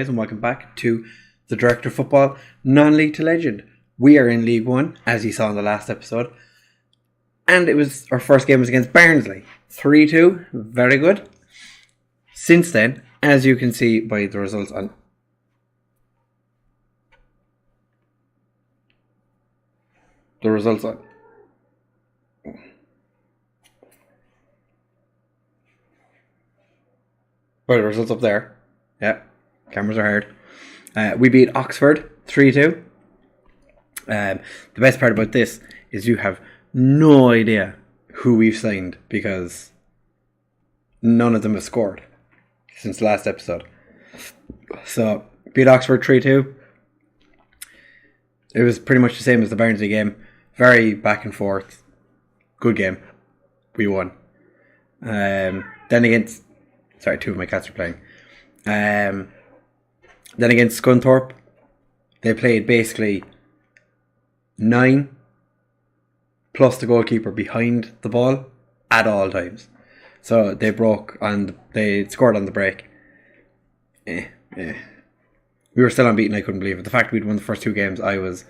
guys, and welcome back to the Director of Football Non-League to Legend. We are in League 1, as you saw in the last episode, and our first game was against Barnsley. 3-2, very good. Since then, as you can see by the results on... By the results up there. Yeah, cameras are hard. We beat Oxford 3-2. The best part about this is you have no idea who we've signed because none of them have scored since the last episode. So, beat Oxford 3-2. It was pretty much the same as the Barnsley game. Very back and forth. Good game. We won. Then against... Sorry, two of my cats are playing. Then against Scunthorpe, they played basically 9 plus the goalkeeper behind the ball at all times. So they they scored on the break. We were still unbeaten, I couldn't believe it. The fact we'd won the first 2 games, I was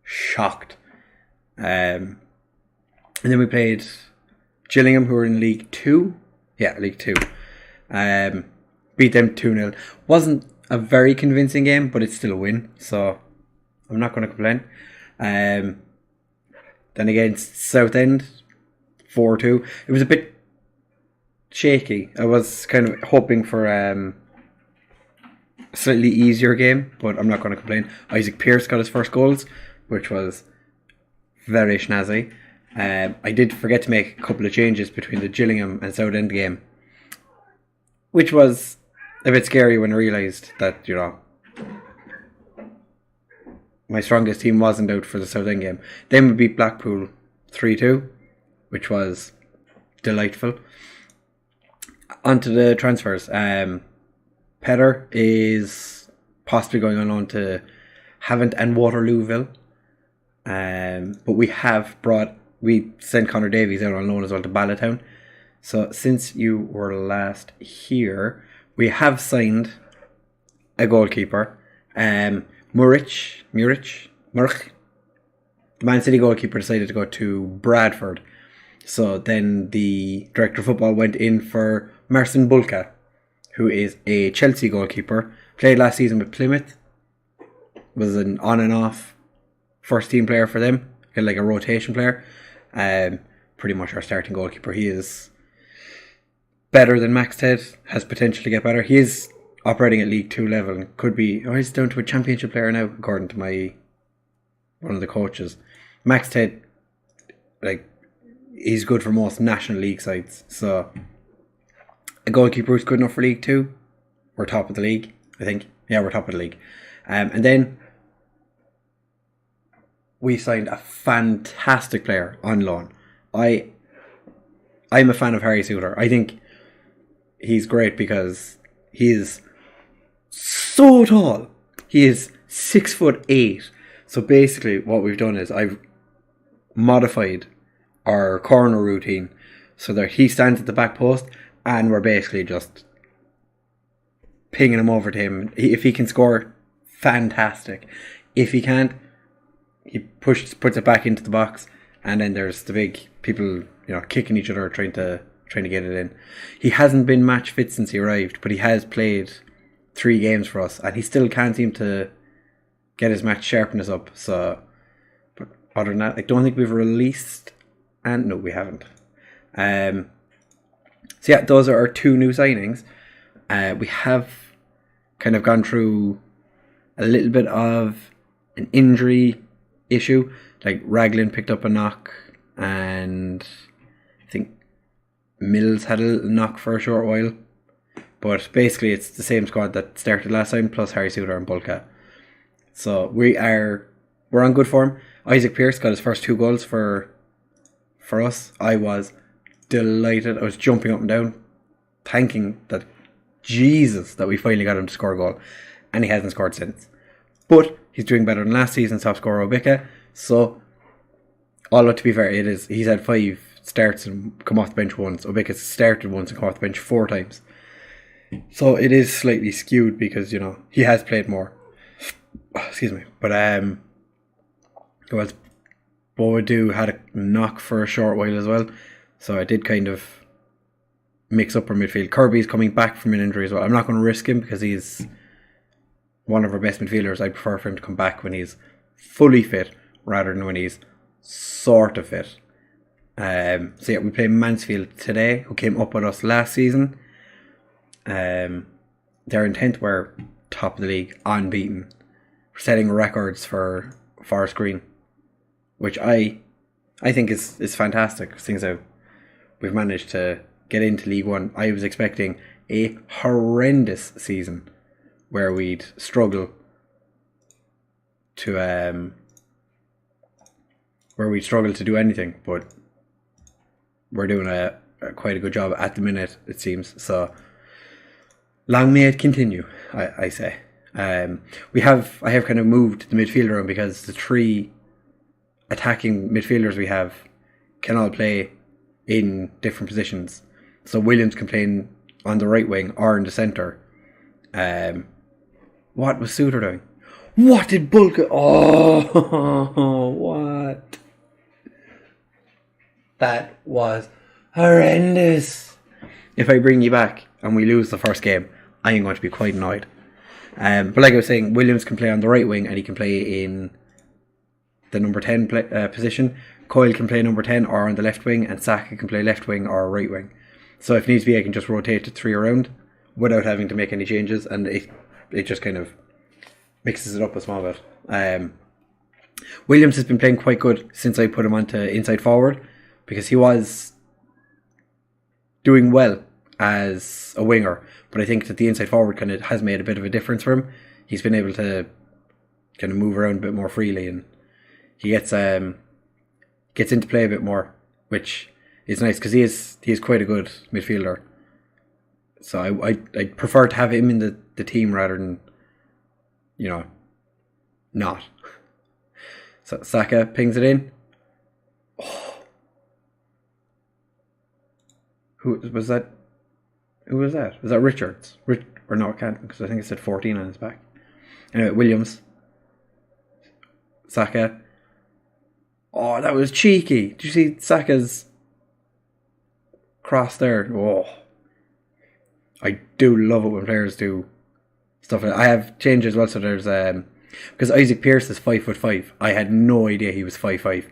shocked. And then we played Gillingham, who were in League 2. Yeah, League 2. Beat them 2-0. Wasn't a very convincing game, but it's still a win, so I'm not going to complain. Then against Southend, 4-2. It was a bit shaky. I was kind of hoping for a slightly easier game, but I'm not going to complain. Isaac Pearce got his first goals, which was very snazzy. I did forget to make a couple of changes between the Gillingham and Southend game, which was a bit scary when I realised that, my strongest team wasn't out for the Southend game. Then we beat Blackpool 3-2, which was delightful. On to the transfers. Petter is possibly going on loan to Havant and Waterlooville. But we sent Connor Davies out on loan as well to Ballatown. So since you were last here, we have signed a goalkeeper. Murich. The Man City goalkeeper decided to go to Bradford. So then the Director of Football went in for Marcin Bulka, who is a Chelsea goalkeeper. Played last season with Plymouth. Was an on and off first team player for them. Kind of like a rotation player. Pretty much our starting goalkeeper. He is better than Hempstead. Has potential to get better. He is operating at League 2 level and could be... he's down to a championship player now, according to one of the coaches. Hempstead, he's good for most National League sides. So, a goalkeeper who's good enough for League 2. We're top of the league, I think. Yeah, we're top of the league. And then we signed a fantastic player on loan. I'm a fan of Harry Suter. I think he's great because he is so tall. He is 6'8". So basically what we've done is I've modified our corner routine so that he stands at the back post and we're basically just pinging him over to him. If he can score, fantastic. If he can't, he puts it back into the box, and then there's the big people, kicking each other, trying to get it in. He hasn't been match fit since he arrived, but he has played 3 games for us, and he still can't seem to get his match sharpness up. So, but other than that, I don't think we've released, and no, we haven't. So yeah, those are our 2 new signings. We have kind of gone through a little bit of an injury issue. Like Raglan picked up a knock, and I think Mills had a little knock for a short while. But basically it's the same squad that started last time, plus Harry Suter and Bulka. So we're on good form. Isaac Pearce got his first 2 goals for us. I was delighted. I was jumping up and down, thanking that Jesus that we finally got him to score a goal. And he hasn't scored since. But he's doing better than last season's top scorer Obika. So, although to be fair, he's had 5 starts and come off the bench once. Obika's started once and come off the bench 4 times. So it is slightly skewed because, he has played more. Excuse me. But well, Boadu had a knock for a short while as well. So I did kind of mix up our midfield. Kirby's coming back from an injury as well. I'm not going to risk him because he's one of our best midfielders. I prefer for him to come back when he's fully fit rather than when he's sort of fit. So yeah, we play Mansfield today, who came up with us last season. Their intent were top of the league, unbeaten, setting records for Forest Green, which I think is fantastic. Things how we've managed to get into League One. I was expecting a horrendous season where we'd struggle to do anything, but we're doing a quite a good job at the minute, it seems. So long may it continue, I say. I have kind of moved the midfield around because the three attacking midfielders we have can all play in different positions. So Williams can play on the right wing or in the centre. What was Suter doing? What did Bulka... Oh, what? That was horrendous. If I bring you back and we lose the first game, I am going to be quite annoyed. But like I was saying, Williams can play on the right wing and he can play in the number 10 position. Coyle can play number 10 or on the left wing, and Saka can play left wing or right wing. So if needs be, I can just rotate the three around without having to make any changes, and it just kind of mixes it up a small bit. Williams has been playing quite good since I put him onto inside forward, because he was doing well as a winger, but I think that the inside forward kind of has made a bit of a difference for him. He's been able to kind of move around a bit more freely, and he gets into play a bit more, which is nice because he is quite a good midfielder. So I prefer to have him in the team rather than, not. So Saka pings it in. Oh. Who was that? Was that Richards? Or no, it can't, because I think it said 14 on his back. Anyway, Williams. Saka. Oh, that was cheeky. Did you see Saka's cross there? Oh. I do love it when players do stuff like that. I have changed as well, so there's because Isaac Pearce is 5'5". I had no idea he was 5'5".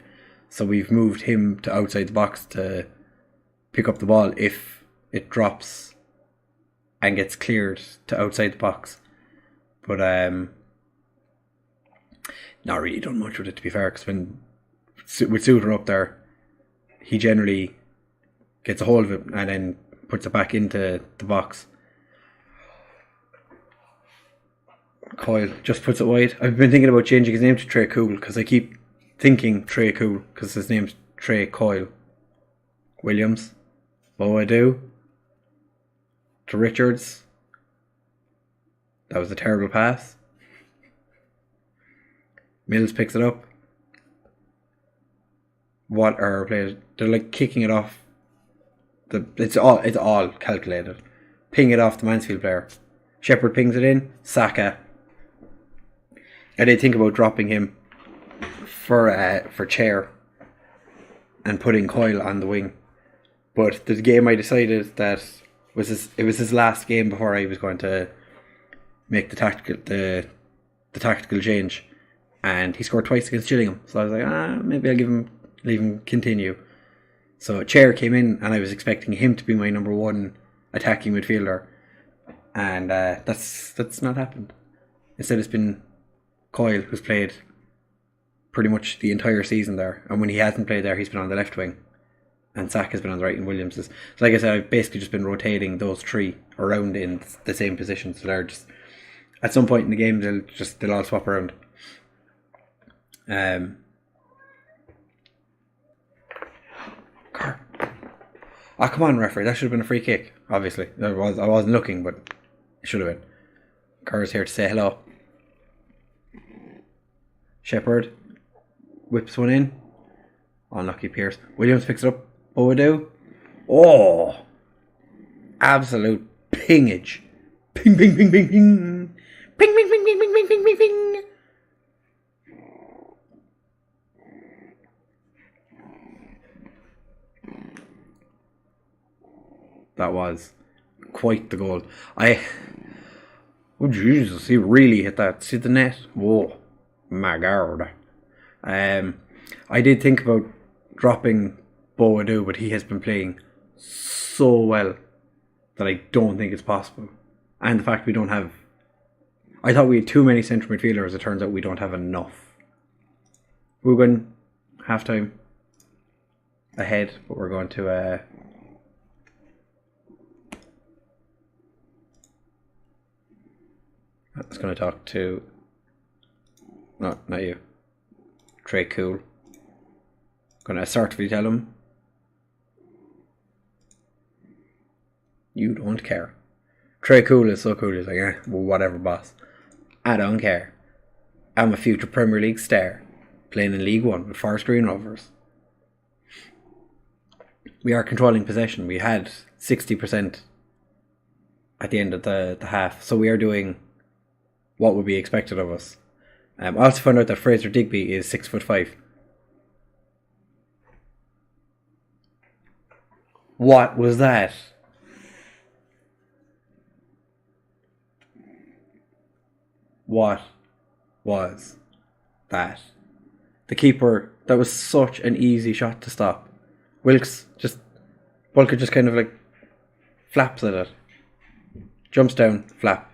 So we've moved him to outside the box to pick up the ball if it drops and gets cleared to outside the box. But not really done much with it, to be fair, because with Suter up there, he generally gets a hold of it and then puts it back into the box. Coyle just puts it wide. I've been thinking about changing his name to Trey Cool, because I keep thinking Trey Cool because his name's Trey Coyle. Williams. Boadu. To Richards. That was a terrible pass. Mills picks it up. What are our players? They're like kicking it off. It's all calculated. Ping it off the Mansfield player. Shepherd pings it in. Saka. I did think about dropping him for Chair and putting Coyle on the wing, but the game I decided that it was his last game before I was going to make the tactical change, and he scored twice against Gillingham. So I was like, maybe I'll leave him continue. So Chair came in, and I was expecting him to be my number one attacking midfielder, and that's not happened. Instead, it's been Coyle who's played pretty much the entire season there, and when he hasn't played there, he's been on the left wing, and Saka's been on the right, and Williams is. So like I said, I've basically just been rotating those three around in the same position, so they're just, at some point in the game, they'll all swap around. Come on, referee, that should have been a free kick. Obviously, I wasn't looking, but it should have been. Kerr's here to say hello. Shepherd whips one in. Unlucky Pierce. Williams picks it up. Boadu. Oh, absolute pingage Ping, ping, ping, ping, ping. Ping, ping, ping, ping, ping, ping, ping, ping, ping. That was quite the goal. Oh, Jesus, he really hit that. See the net? Whoa, my God. I did think about dropping Boadu, but he has been playing so well that I don't think it's possible. And the fact we don't have... I thought we had too many central midfielders. It turns out we don't have enough. We're going half-time ahead, but we're going to... I was going to talk to... No, not you. Trey Cool. Going to assertively tell him, you don't care. Trey Cool is so cool. He's like, well, whatever, boss. I don't care. I'm a future Premier League star, playing in League One with Forest Green Rovers. We are controlling possession. We had 60% at the end of the half, so we are doing what would be expected of us. I also found out that Fraser Digby is 6'5". What was that? What was that? The keeper, that was such an easy shot to stop. Bulker just kind of like flaps at it. Jumps down, flap.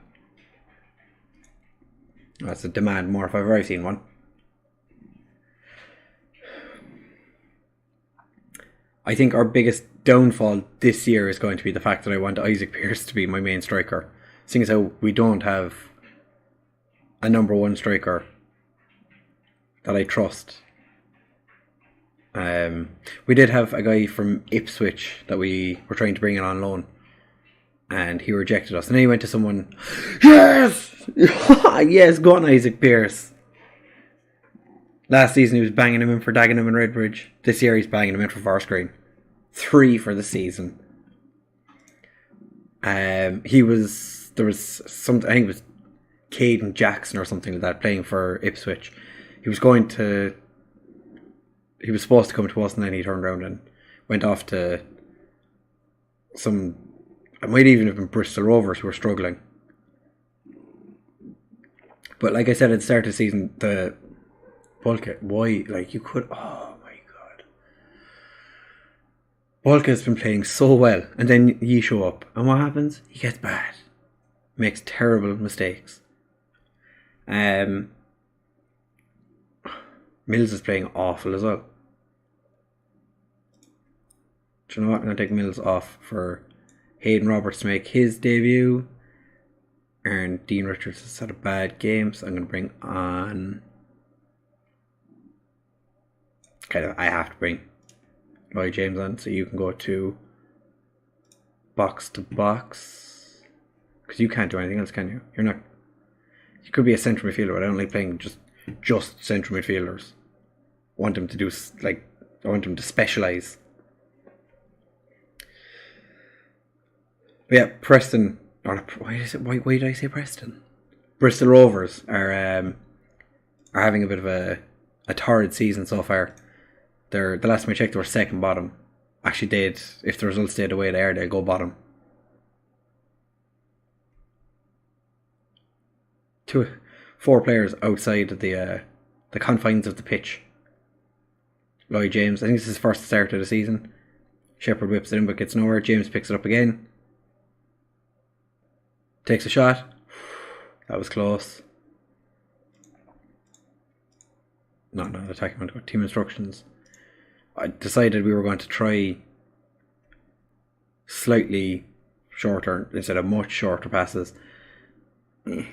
That's a demand more if I've ever seen one. I think our biggest downfall this year is going to be the fact that I want Isaac Pearce to be my main striker. Seeing as how we don't have a number one striker that I trust. We did have a guy from Ipswich that we were trying to bring in on loan, and he rejected us. And then he went to someone, yes! Yes, go on Isaac Pearce. Last season he was banging him in for Dagenham and Redbridge. This year he's banging him in for Forest Green. 3 for the season. There was something, I think it was Caden Jackson or something like that playing for Ipswich. He was supposed to come to us, and then he turned around and went off to it might even have been Bristol Rovers who were struggling. But like I said at the start of the season, the Bulka, why, like you could, oh my God. Bulka has been playing so well, and then you show up, and what happens? He gets bad. Makes terrible mistakes. Mills is playing awful as well. Do you know what? I'm going to take Mills off for Hayden Roberts to make his debut. And Dean Richards has had a bad game, so I'm going to bring on... I have to bring Lloyd James on, so you can go to box, because you can't do anything else, can you? You're not... You could be a central midfielder, but I don't like playing just central midfielders. I want them to do, I want them to specialise. But yeah, Preston... Why did I say Preston? Bristol Rovers are having a bit of a torrid season so far. The last time I checked, they were second bottom. Actually, if the results stayed the way they are, they'll go bottom. 4 players outside of the confines of the pitch. Lloyd James, I think this is his first start of the season. Shepherd whips it in but gets nowhere. James picks it up again. Takes a shot. That was close. Not attacking. I'm going to go team instructions. I decided we were going to try slightly shorter instead of much shorter passes. I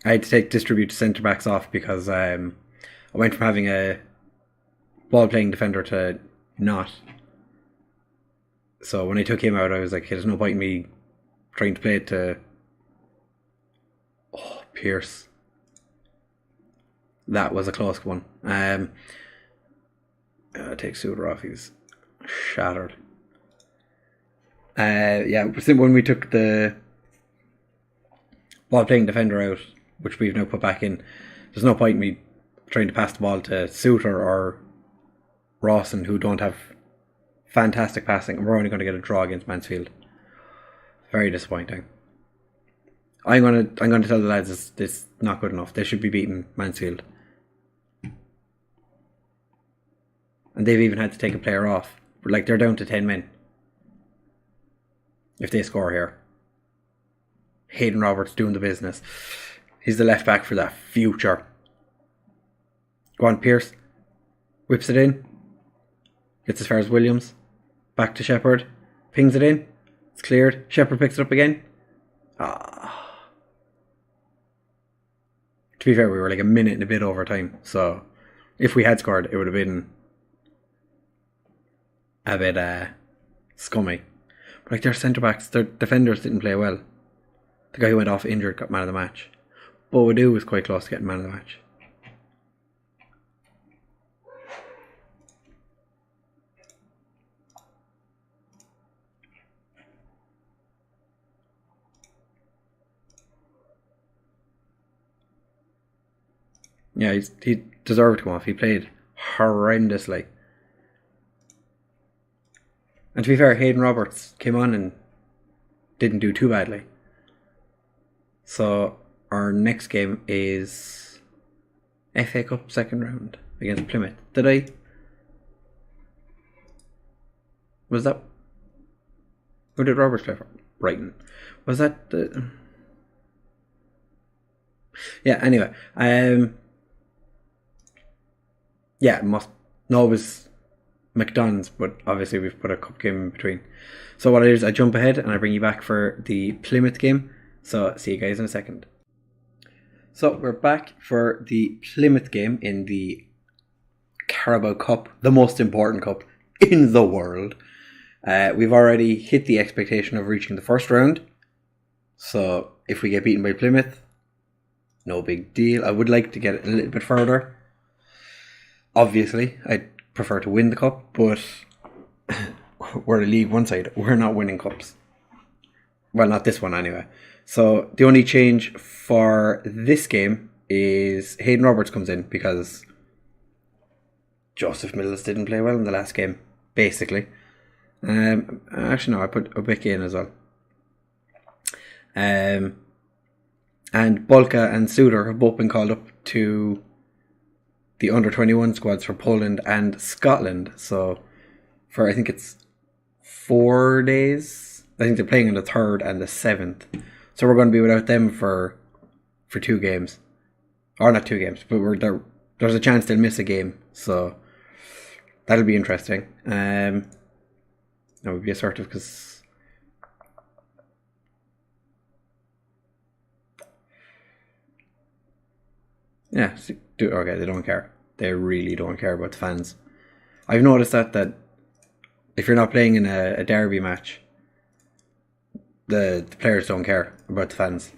had to distribute centre backs off because I went from having a ball playing defender to not. So when I took him out, I was like, hey, there's no point in me trying to play it to Pierce. That was a close one. Take Suter off, he's shattered. Yeah, when we took the ball playing defender out, which we've now put back in, there's no point in me trying to pass the ball to Suter or Rawson, who don't have fantastic passing, and we're only going to get a draw against Mansfield. Very disappointing. I'm going to tell the lads it's not good enough. They should be beating Mansfield. And they've even had to take a player off. Like, they're down to 10 men. If they score here. Hayden Roberts doing the business. He's the left back for that future. Go on, Pierce. Whips it in. Gets as far as Williams. Back to Shepherd. Pings it in. It's cleared. Shepherd picks it up again. To be fair, we were like a minute and a bit over time. So, if we had scored, it would have been a bit scummy. But like, their centre-backs, their defenders didn't play well. The guy who went off injured got man of the match. Boadu was quite close to getting man of the match. Yeah, he deserved to come off. He played horrendously. And to be fair, Hayden Roberts came on and didn't do too badly. So our next game is FA Cup second round against Plymouth. Was that... Who did Roberts play for? Brighton. Was that the... Yeah, anyway. Yeah, it was McDonald's, but obviously we've put a cup game in between. So what I do is I jump ahead and I bring you back for the Plymouth game. So see you guys in a second. So we're back for the Plymouth game in the Carabao Cup, the most important cup in the world. We've already hit the expectation of reaching the first round. So if we get beaten by Plymouth, no big deal. I would like to get it a little bit further. Obviously, I'd prefer to win the cup, but we're a League One side. We're not winning cups. Well, not this one anyway. So the only change for this game is Hayden Roberts comes in because Joseph Mills didn't play well in the last game, basically. Actually, no, I put Obeke in as well. And Bolka and Suter have both been called up to the under-21 squads for Poland and Scotland. So for, I think it's 4 days. I think they're playing on the 3rd and the 7th. So we're going to be without them for 2 games. Or not 2 games, but there's a chance they'll miss a game. So that'll be interesting. That would be assertive because... Yeah, okay, they don't care. They really don't care about the fans. I've noticed that if you're not playing in a derby match, the players don't care about the fans.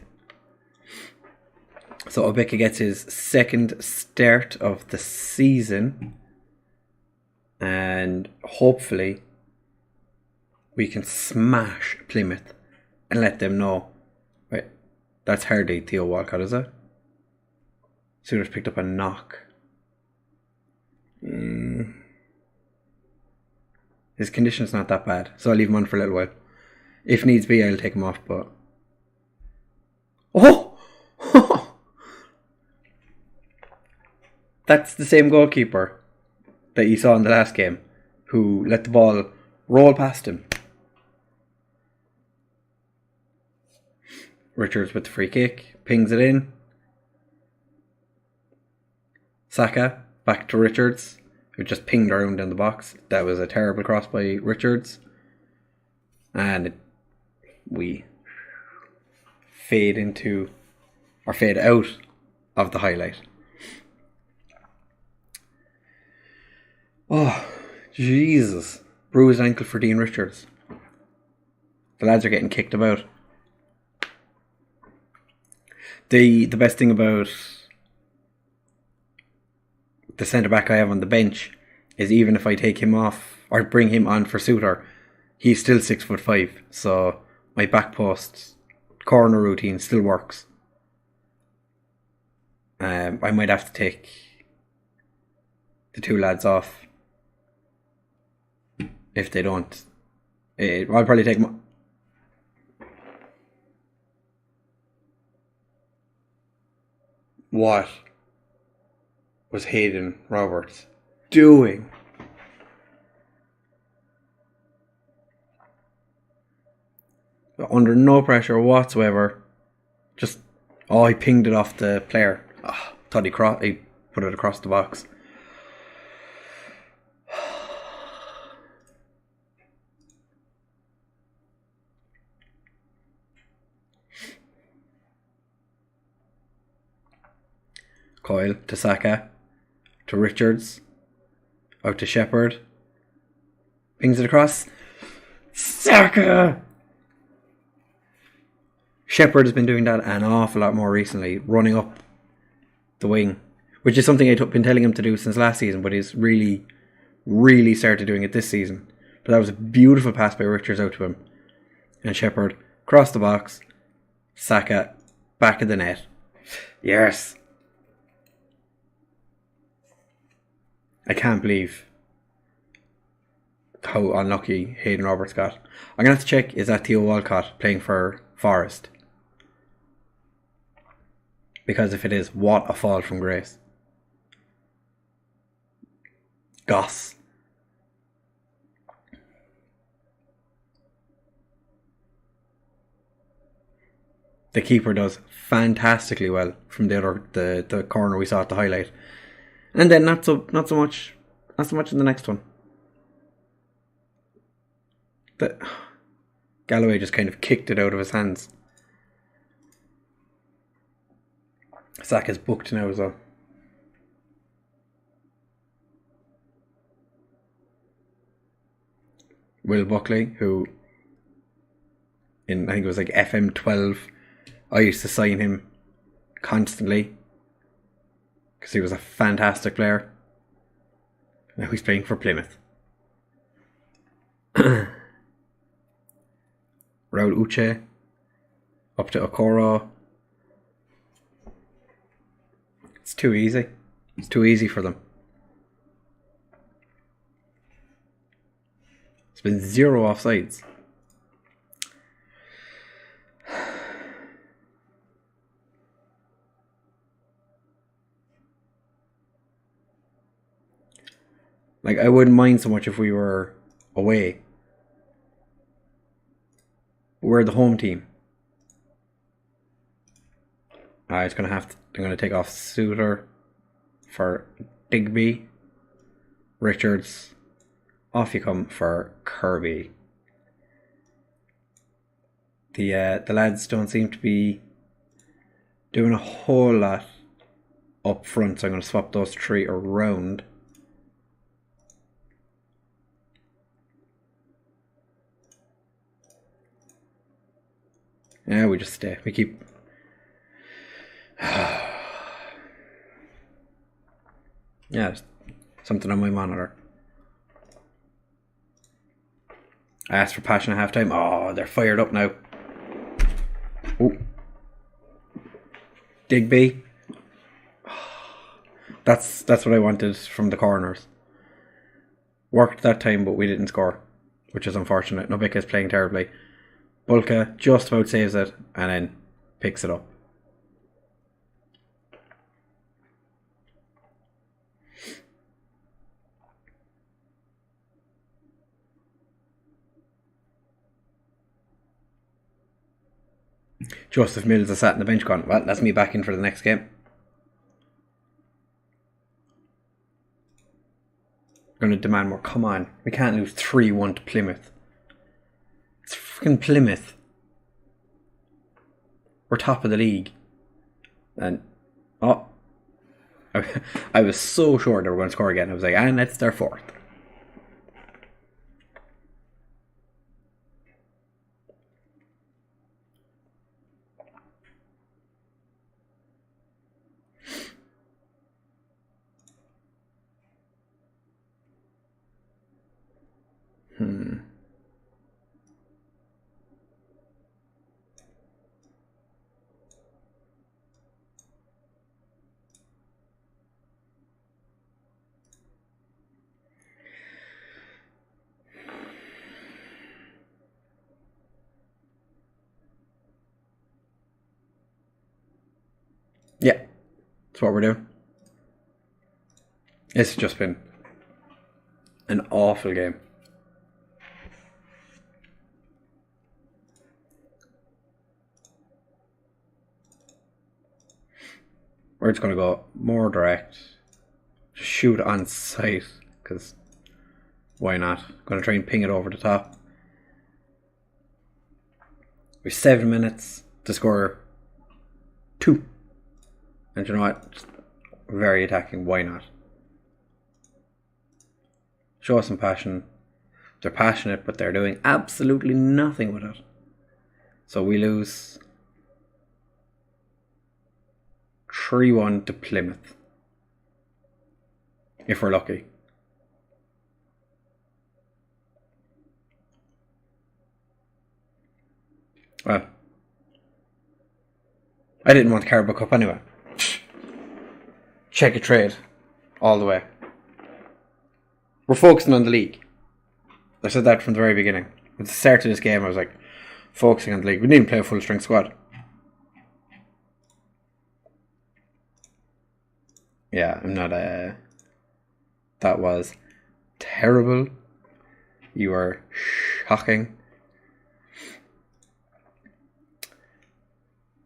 So Obeke gets his second start of the season, and hopefully we can smash Plymouth and let them know. Wait, that's hardly Theo Walcott, is it? Sooners picked up a knock. His condition's not that bad, so I'll leave him on for a little while. If needs be, I'll take him off, but... Oh! That's the same goalkeeper that you saw in the last game, who let the ball roll past him. Richards with the free kick, pings it in. Saka, back to Richards, who just pinged around in the box. That was a terrible cross by Richards. And we fade out of the highlight. Oh, Jesus. Bruised ankle for Dean Richards. The lads are getting kicked about. The best thing about the centre back I have on the bench is even if I take him off or bring him on for Suter, he's still 6'5", so my back post corner routine still works. I might have to take the two lads off if they don't. I'll probably take what was Hayden Roberts doing? Under no pressure whatsoever. Just, he pinged it off the player. Thought he put it across the box. Coyle to Saka, to Richards, out to Shepherd, pings it across. Saka! Shepherd has been doing that an awful lot more recently, running up the wing, which is something I've been telling him to do since last season, but he's really, really started doing it this season. But that was a beautiful pass by Richards out to him. And Shepherd, across the box, Saka, back of the net. Yes! I can't believe how unlucky Hayden Roberts got. I'm going to have to check, is that Theo Walcott playing for Forest? Because if it is, what a fall from grace. Goss. The keeper does fantastically well from the corner we saw at the highlight. And then not so much in the next one. Galloway just kind of kicked it out of his hands. Saka's booked now as well. Will Buckley, who I think it was like FM12, I used to sign him constantly because he was a fantastic player. Now he's playing for Plymouth. Raul Uche up to Okoro. It's too easy. It's too easy for them. It's been 0 offsides. Like, I wouldn't mind so much if we were away. We're the home team. I'm gonna take off Suter for Digby. Richards. Off you come for Kirby. The lads don't seem to be doing a whole lot up front, so I'm gonna swap those 3 around. Yeah, we just stay. We keep. Yeah, there's something on my monitor. I asked for passion at halftime. Oh, they're fired up now. Oh. Digby. That's what I wanted from the corners. Worked that time, but we didn't score, which is unfortunate. Nobika's playing terribly. Bulka just about saves it and then picks it up. Joseph Mills has sat on the bench gone, well, that's me back in for the next game. Going to demand more. Come on. We can't lose 3-1 to Plymouth. It's freaking Plymouth. We're top of the league. And, I was so sure they were going to score again. I was like, and it's their 4th. Yeah, that's what we're doing. It's just been an awful game. We're just going to go more direct. Just shoot on sight, because why not? Going to try and ping it over the top. We've 7 minutes to score 2. And you know what? Just very attacking. Why not? Show us some passion. They're passionate, but they're doing absolutely nothing with it. So we lose 3-1 to Plymouth. If we're lucky. Well, I didn't want the Carabao Cup anyway. Check a trade. All the way. We're focusing on the league. I said that from the very beginning. At the start of this game, I was like, focusing on the league. We didn't even play a full strength squad. Yeah, I'm not that was terrible. You are shocking.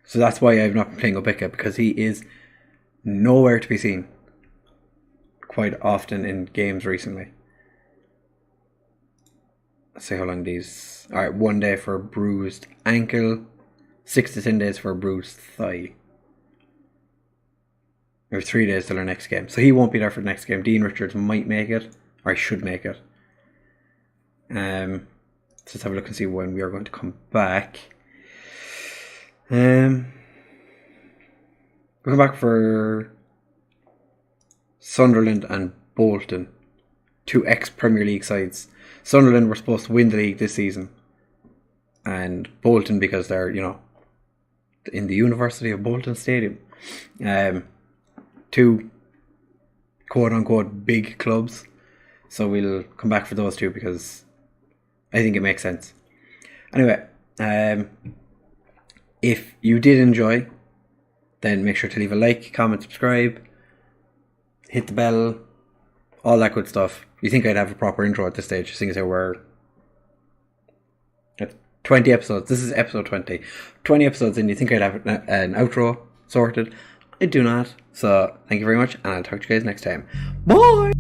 So that's why I've not been playing Obika, because he is nowhere to be seen quite often in games recently. Let's see how long these. Alright, 1 day for a bruised ankle, 6 to 10 days for a bruised thigh. We have 3 days till our next game. So he won't be there for the next game. Dean Richards might make it, or he should make it. Let's have a look and see when we are going to come back. We'll come back for Sunderland and Bolton. 2 ex-Premier League sides. Sunderland were supposed to win the league this season. And Bolton, because they're, you know, in the University of Bolton Stadium. 2 quote-unquote big clubs. So we'll come back for those 2 because I think it makes sense. Anyway, if you did enjoy, then make sure to leave a like, comment, subscribe, hit the bell, all that good stuff. You think I'd have a proper intro at this stage, seeing as how we're at 20 episodes. This is episode 20. 20 episodes in, you think I'd have an outro sorted? I do not. So, thank you very much, and I'll talk to you guys next time. Bye!